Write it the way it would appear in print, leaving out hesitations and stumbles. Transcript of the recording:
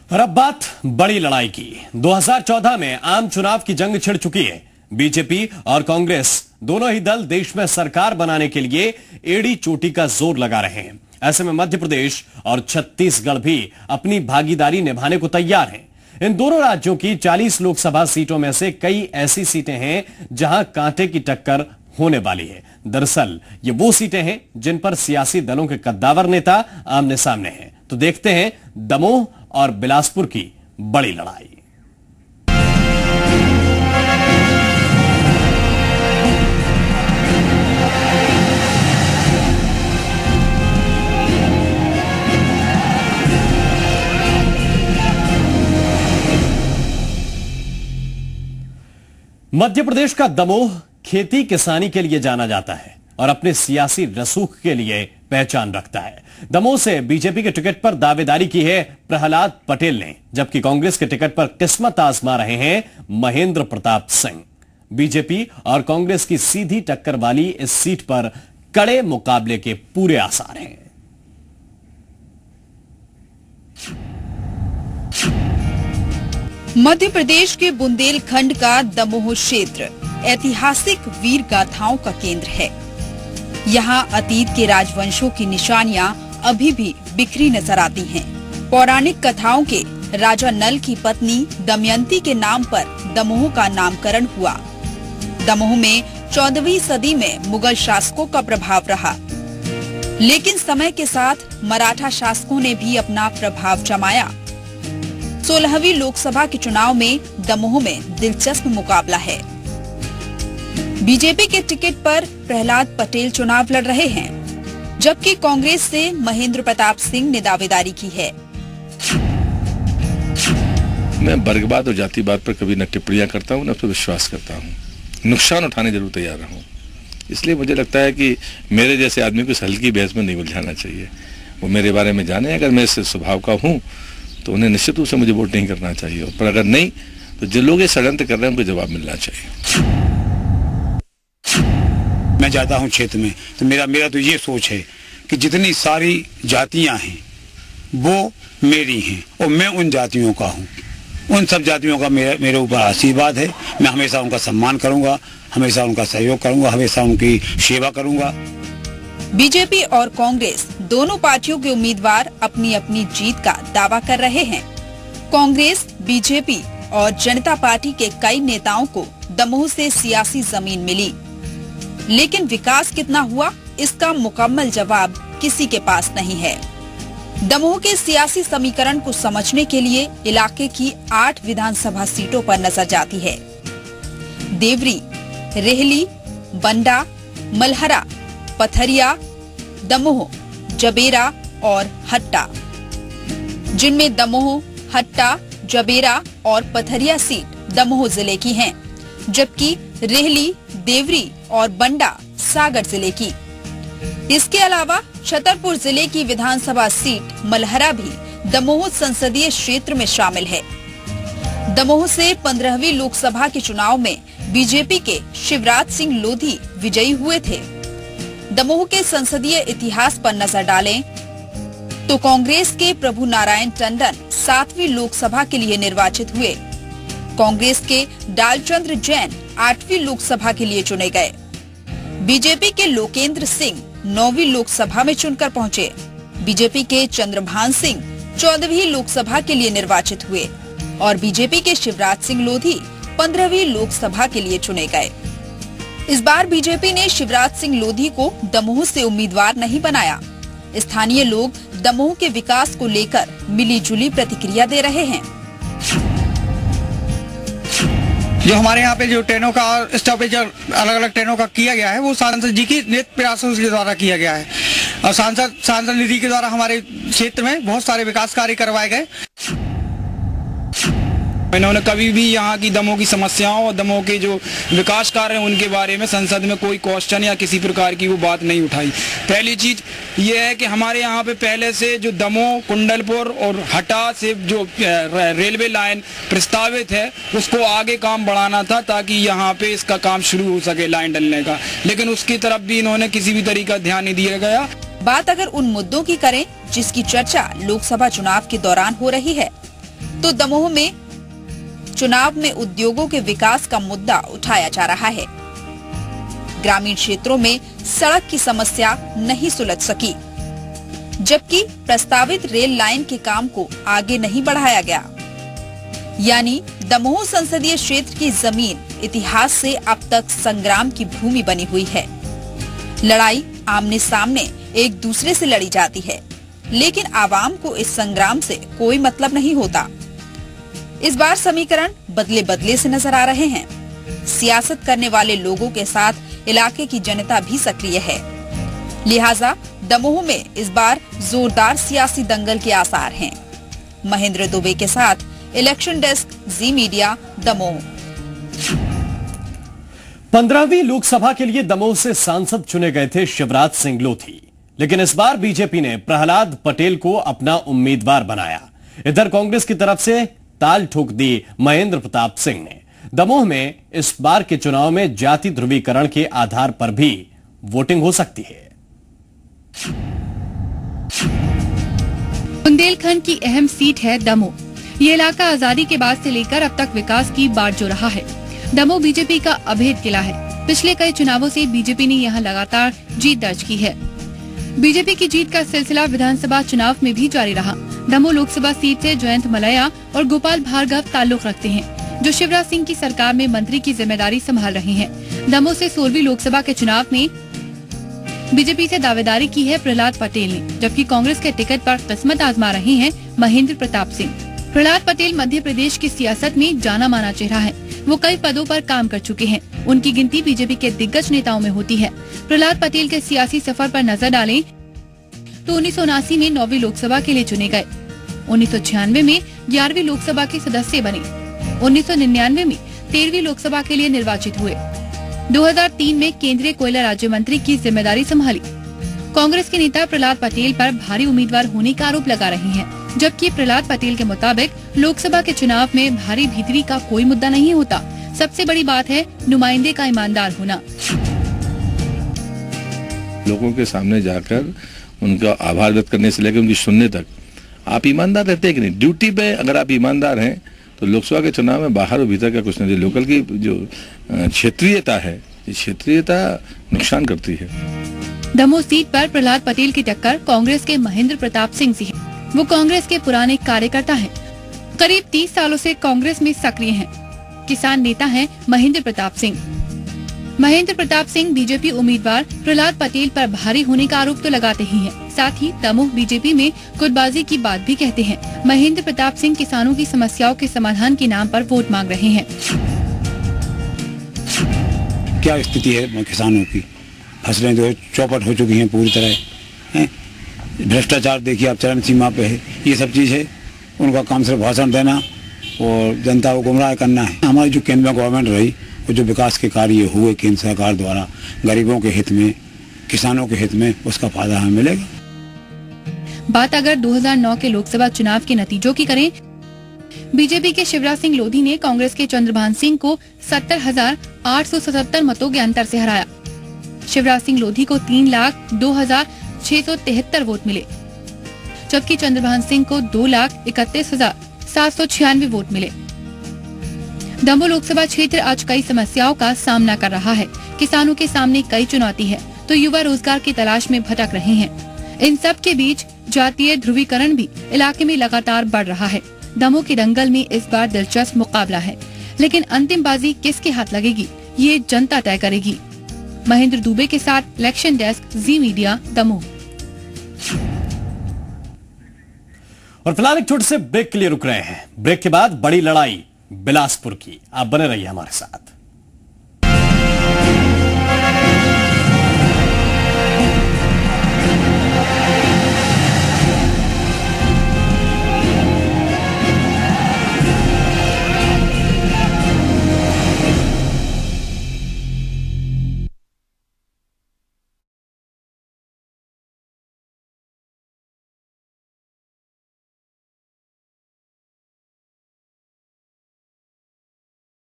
और अब बात बड़ी लड़ाई की। 2014 में आम चुनाव की जंग छिड़ चुकी है। बीजेपी और कांग्रेस दोनों ही दल देश में सरकार बनाने के लिए एड़ी चोटी का जोर लगा रहे हैं। ऐसे में मध्य प्रदेश और छत्तीसगढ़ भी अपनी भागीदारी निभाने को तैयार हैं। इन दोनों राज्यों की 40 लोकसभा सीटों में से कई ऐसी सीटें हैं जहां कांटे की टक्कर होने वाली है। दरअसल ये वो सीटें हैं जिन पर सियासी दलों के कद्दावर नेता आमने सामने हैं। तो देखते हैं दमोह और बिलासपुर की बड़ी लड़ाई। मध्य प्रदेश का दमोह खेती किसानी के लिए जाना जाता है और अपने सियासी रसूख के लिए पहचान रखता है। दमोह से बीजेपी के टिकट पर दावेदारी की है प्रहलाद पटेल ने, जबकि कांग्रेस के टिकट पर किस्मत आजमा रहे हैं महेंद्र प्रताप सिंह। बीजेपी और कांग्रेस की सीधी टक्कर वाली इस सीट पर कड़े मुकाबले के पूरे आसार हैं। मध्य प्रदेश के बुंदेलखंड का दमोह क्षेत्र ऐतिहासिक वीर गाथाओं का केंद्र है। यहाँ अतीत के राजवंशों की निशानियाँ अभी भी बिखरी नजर आती हैं। पौराणिक कथाओं के राजा नल की पत्नी दमयंती के नाम पर दमोह का नामकरण हुआ। दमोह में 14वीं सदी में मुगल शासकों का प्रभाव रहा, लेकिन समय के साथ मराठा शासकों ने भी अपना प्रभाव जमाया। 16वीं लोकसभा के चुनाव में दमोह में दिलचस्प मुकाबला है। बीजेपी के टिकट पर प्रहलाद पटेल चुनाव लड़ रहे हैं, जबकि कांग्रेस से महेंद्र प्रताप सिंह ने दावेदारी की है। मैं वर्गवाद और जातिवाद पर कभी न टिप्पणियां करता हूं, न उस पर विश्वास करता हूं। नुकसान उठाने जरूर तैयार रहूं। इसलिए मुझे लगता है कि मेरे जैसे आदमी को इस हल्की बहस में नहीं उलझाना चाहिए। वो मेरे बारे में जाने, अगर मैं इस स्वभाव का हूँ तो उन्हें निश्चित रूप से मुझे वोट नहीं करना चाहिए, पर अगर नहीं तो जिन लोग ये षड्यंत्र कर रहे हैं उनको जवाब मिलना चाहिए। मैं जाता हूँ क्षेत्र में तो मेरा तो ये सोच है कि जितनी सारी जातियां हैं वो मेरी हैं और मैं उन जातियों का हूँ। उन सब जातियों का मेरे ऊपर आशीर्वाद है। मैं हमेशा उनका सम्मान करूंगा, हमेशा उनका सहयोग करूंगा, हमेशा उनकी सेवा करूंगा। बीजेपी और कांग्रेस दोनों पार्टियों के उम्मीदवार अपनी अपनी जीत का दावा कर रहे हैं। कांग्रेस, बीजेपी और जनता पार्टी के कई नेताओं को दमोह से सियासी जमीन मिली, लेकिन विकास कितना हुआ इसका मुकम्मल जवाब किसी के पास नहीं है। दमोह के सियासी समीकरण को समझने के लिए इलाके की 8 विधानसभा सीटों पर नजर जाती है। देवरी, रेहली, बंडा, मलहरा, पथरिया, दमोह, जबेरा और हट्टा, जिनमें दमोह, हट्टा, जबेरा और पथरिया सीट दमोह जिले की हैं, जबकि रेहली, देवरी और बंडा सागर जिले की। इसके अलावा छतरपुर जिले की विधानसभा सीट मलहरा भी दमोह संसदीय क्षेत्र में शामिल है। दमोह से 15वीं लोकसभा के चुनाव में बीजेपी के शिवराज सिंह लोधी विजयी हुए थे। दमोह के संसदीय इतिहास पर नजर डालें तो कांग्रेस के प्रभु नारायण टंडन 7वीं लोकसभा के लिए निर्वाचित हुए। कांग्रेस के डालचंद्र जैन 8वीं लोकसभा के लिए चुने गए। बीजेपी के लोकेंद्र सिंह 9वीं लोकसभा में चुनकर पहुंचे। बीजेपी के चंद्रभान सिंह 14वीं लोकसभा के लिए निर्वाचित हुए और बीजेपी के शिवराज सिंह लोधी 15वीं लोकसभा के लिए चुने गए। इस बार बीजेपी ने शिवराज सिंह लोधी को दमोह से उम्मीदवार नहीं बनाया। स्थानीय लोग दमोह के विकास को लेकर मिली-जुली प्रतिक्रिया दे रहे हैं। जो हमारे यहाँ पे जो ट्रेनों का स्टॉपेज अलग अलग ट्रेनों का किया गया है वो सांसद जी की नेत प्रयासों के द्वारा किया गया है और सांसद निधि के द्वारा हमारे क्षेत्र में बहुत सारे विकास कार्य करवाए गए। इन्होंने कभी भी यहाँ की दमोह की समस्याओं और दमोह के जो विकास कार्य हैं उनके बारे में संसद में कोई क्वेश्चन या किसी प्रकार की वो बात नहीं उठाई। पहली चीज ये है कि हमारे यहाँ पे पहले से जो दमोह, कुंडलपुर और हटा से जो रेलवे लाइन प्रस्तावित है उसको आगे काम बढ़ाना था ताकि यहाँ पे इसका काम शुरू हो सके लाइन डलने का, लेकिन उसकी तरफ भी इन्होंने किसी भी तरीका ध्यान नहीं दिया गया। बात अगर उन मुद्दों की करें जिसकी चर्चा लोकसभा चुनाव के दौरान हो रही है तो दमोह में चुनाव में उद्योगों के विकास का मुद्दा उठाया जा रहा है। ग्रामीण क्षेत्रों में सड़क की समस्या नहीं सुलझ सकी, जबकि प्रस्तावित रेल लाइन के काम को आगे नहीं बढ़ाया गया। यानी दमोह संसदीय क्षेत्र की जमीन इतिहास से अब तक संग्राम की भूमि बनी हुई है। लड़ाई आमने सामने एक दूसरे से लड़ी जाती है, लेकिन आवाम को इस संग्राम से कोई मतलब नहीं होता। इस बार समीकरण बदले बदले से नजर आ रहे हैं। सियासत करने वाले लोगों के साथ इलाके की जनता भी सक्रिय है, लिहाजा दमोह में इस बार जोरदार सियासी दंगल के आसार हैं। महेंद्र दुबे के साथ इलेक्शन डेस्क, जी मीडिया, दमोह। 15वीं लोकसभा के लिए दमोह से सांसद चुने गए थे शिवराज सिंह लोधी, लेकिन इस बार बीजेपी ने प्रहलाद पटेल को अपना उम्मीदवार बनाया। इधर कांग्रेस की तरफ से ताल ठोक दी महेंद्र प्रताप सिंह ने। दमोह में इस बार के चुनाव में जाति ध्रुवीकरण के आधार पर भी वोटिंग हो सकती है। बुंदेलखंड की अहम सीट है दमोह। ये इलाका आजादी के बाद से लेकर अब तक विकास की बाट जो रहा है। दमोह बीजेपी का अभेद किला है। पिछले कई चुनावों से बीजेपी ने यहाँ लगातार जीत दर्ज की है। बीजेपी की जीत का सिलसिला विधानसभा चुनाव में भी जारी रहा। दमोह लोकसभा सीट से जयंत मलैया और गोपाल भार्गव ताल्लुक रखते हैं, जो शिवराज सिंह की सरकार में मंत्री की जिम्मेदारी संभाल रहे हैं। दमोह से 16वीं लोकसभा के चुनाव में बीजेपी से दावेदारी की है प्रहलाद पटेल ने, जबकि कांग्रेस के टिकट पर किस्मत आजमा रहे हैं महेंद्र प्रताप सिंह। प्रहलाद पटेल मध्य प्रदेश की सियासत में जाना माना चेहरा है। वो कई पदों पर काम कर चुके हैं। उनकी गिनती बीजेपी के दिग्गज नेताओं में होती है। प्रहलाद पटेल के सियासी सफर पर नजर डालें तो 1979 में 9वीं लोकसभा के लिए चुने गए। 1996 में 11वीं लोकसभा के सदस्य बने। 1999 में 13वीं लोकसभा के लिए निर्वाचित हुए। 2003 में केंद्रीय कोयला राज्य मंत्री की जिम्मेदारी संभाली। कांग्रेस के नेता प्रहलाद पटेल पर भारी उम्मीदवार होने का आरोप लगा रहे हैं, जबकि प्रहलाद पटेल के मुताबिक लोकसभा के चुनाव में भारी भीतरी का कोई मुद्दा नहीं होता। सबसे बड़ी बात है नुमाइंदे का ईमानदार होना। लोगों के सामने जाकर उनका आभार व्यक्त करने से लेकर उनकी सुनने तक आप ईमानदार रहते हैं कि नहीं। ड्यूटी पे अगर आप ईमानदार हैं तो लोकसभा के चुनाव में बाहर और भीतर का कुछ नहीं। लोकल की जो क्षेत्रीयता है, ये क्षेत्रीयता नुकसान करती है। दमोह सीट पर प्रहलाद पटेल की टक्कर कांग्रेस के महेंद्र प्रताप सिंह से है। वो कांग्रेस के पुराने कार्यकर्ता हैं। करीब 30 सालों से कांग्रेस में सक्रिय हैं। किसान नेता हैं महेंद्र प्रताप सिंह। महेंद्र प्रताप सिंह बीजेपी उम्मीदवार प्रहलाद पटेल पर भारी होने का आरोप तो लगाते ही हैं, साथ ही दमोह बीजेपी में गुटबाजी की बात भी कहते हैं। महेंद्र प्रताप सिंह किसानों की समस्याओं के समाधान के नाम पर वोट मांग रहे हैं। क्या स्थिति है किसानों की? फसलें जो चौपट हो चुकी हैं पूरी तरह। भ्रष्टाचार देखिए आप चरम सीमा पे है। ये सब चीज है। उनका काम सिर्फ भाषण देना और जनता को गुमराह करना है। हमारी जो केंद्र में गवर्नमेंट रही और जो विकास के कार्य हुए केंद्र सरकार द्वारा गरीबों के हित में, किसानों के हित में, उसका फायदा हमें मिलेगा। बात अगर 2009 के लोकसभा चुनाव के नतीजों की करें, बीजेपी के शिवराज सिंह लोधी ने कांग्रेस के चंद्रभान सिंह को 70,877 मतों के अंतर से हराया। शिवराज सिंह लोधी को 3,02,673 वोट मिले, जबकि चंद्रभान सिंह को 2,31,796 वोट मिले। दमोह लोकसभा क्षेत्र आज कई समस्याओं का सामना कर रहा है। किसानों के सामने कई चुनौती है, तो युवा रोजगार की तलाश में भटक रहे हैं। इन सब के बीच जातीय ध्रुवीकरण भी इलाके में लगातार बढ़ रहा है। दमोह के दंगल में इस बार दिलचस्प मुकाबला है, लेकिन अंतिम बाजी किसके हाथ लगेगी ये जनता तय करेगी। महेंद्र दुबे के साथ इलेक्शन डेस्क, जी मीडिया, दमोह। और फिलहाल एक छोटे से ब्रेक के लिए रुक रहे हैं। ब्रेक के बाद बड़ी लड़ाई बिलासपुर की। आप बने रहिए हमारे साथ।